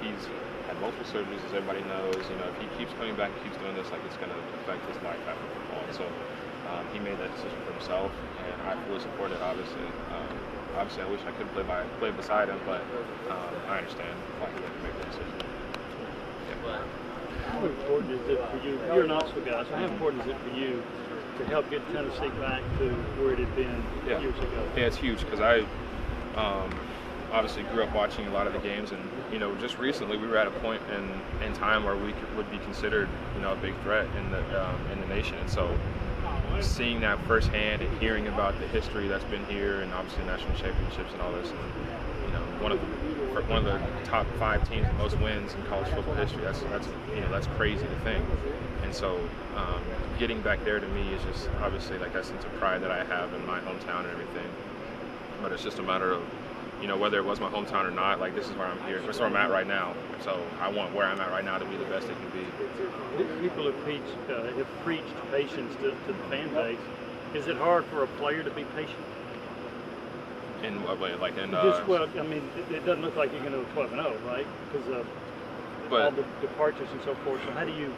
he's had multiple surgeries, as everybody knows. You know, if he keeps coming back and keeps doing this, like, it's going to affect his life after football. And so he made that decision for himself, and I fully support it, obviously. Obviously, I wish I could play beside him, but I understand why he had to make that decision. Yeah. How important is it for you? You're an Knoxville guy, so how important is it for you to help get Tennessee back to where it had been years ago? Yeah, it's huge because I obviously grew up watching a lot of the games, and you know, just recently we were at a point in time where we would be considered, you know, a big threat in the nation, and so seeing that firsthand and hearing about the history that's been here, and obviously national championships and all this, and you know, one of the top 5 teams with most wins in college football history. That's you know, that's crazy to think. And so getting back there to me is just obviously like that sense of pride that I have in my hometown and everything. But it's just a matter of, you know, whether it was my hometown or not, like, this is where I'm here. This is where I'm at right now. So I want where I'm at right now to be the best it can be. People have preached patience to the fan base. Is it hard for a player to be patient? In what way? Like in Well, I mean, it doesn't look like you're going to go 12-0, right? Because of all the departures and so forth. So how do you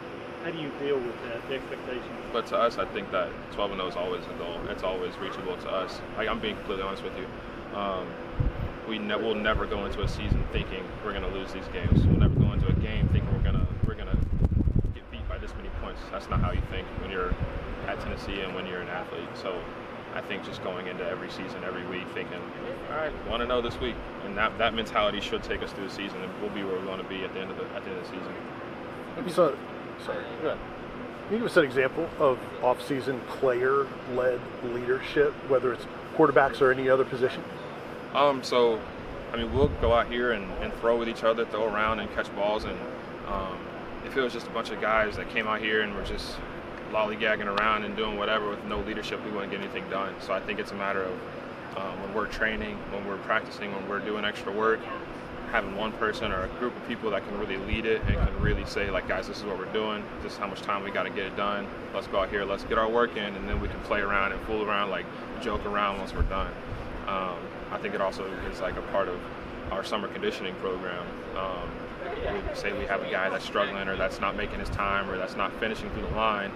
deal with that, the expectation? But to us, I think that 12-0 is always a goal. It's always reachable to us. Like, I'm being completely honest with you. We'll never go into a season thinking we're going to lose these games. We'll never go into a game thinking we're gonna get beat by this many points. That's not how you think when you're at Tennessee and when you're an athlete. So I think just going into every season, every week, thinking, all right, want to know this week, and that mentality should take us through the season, and we'll be where we want to be at the end of the season. So, sorry. Go ahead. Can you give us an example of off-season player-led leadership, whether it's quarterbacks or any other position? So, I mean, we'll go out here and throw with each other, throw around and catch balls, and if it was just a bunch of guys that came out here and were just lollygagging around and doing whatever with no leadership, we wouldn't get anything done. So I think it's a matter of when we're training, when we're practicing, when we're doing extra work, having one person or a group of people that can really lead it and can really say, like, guys, this is what we're doing, this is how much time we got to get it done, let's go out here, let's get our work in, and then we can play around and fool around, like joke around once we're done. I think it also is like a part of our summer conditioning program. We say we have a guy that's struggling or that's not making his time or that's not finishing through the line,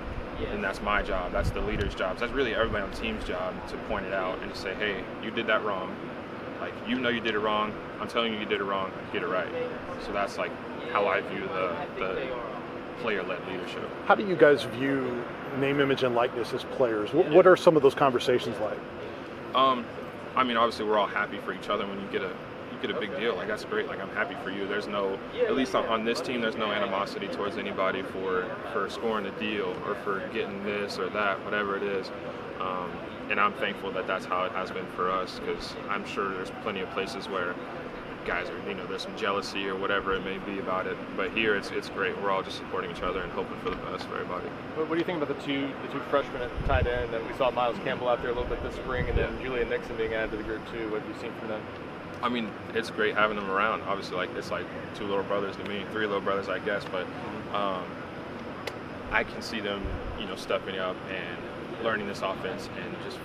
and that's my job, that's the leader's job. That's really everybody on the team's job to point it out and to say, hey, you did that wrong. Like, you know you did it wrong. I'm telling you did it wrong. Get it right. So that's like how I view the player-led leadership. How do you guys view name, image, and likeness as players? What are some of those conversations like? I mean, obviously we're all happy for each other when you get a big deal. Like, that's great. Like, I'm happy for you. There's no, at least on this team, there's no animosity towards anybody for scoring a deal or for getting this or that, whatever it is. And I'm thankful that that's how it has been for us, because I'm sure there's plenty of places where guys are, you know, there's some jealousy or whatever it may be about it. But here it's great. We're all just supporting each other and hoping for the best for everybody. What do you think about the two freshmen at tight end? And we saw Miles Campbell out there a little bit this spring, and then Julian Nixon being added to the group too. What have you seen from them? I mean, it's great having them around. Obviously, like, it's like 2 little brothers to me, 3 little brothers, I guess. But I can see them, you know, stepping up and learning this offense and just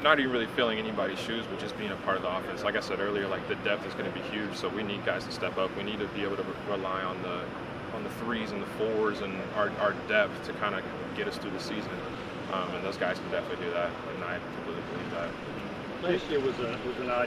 not even really filling anybody's shoes, but just being a part of the offense. Like I said earlier, like, the depth is going to be huge, so we need guys to step up. We need to be able to rely on the 3s and the 4s and our depth to kind of get us through the season. And those guys can definitely do that, and I completely believe that. Last year was an odd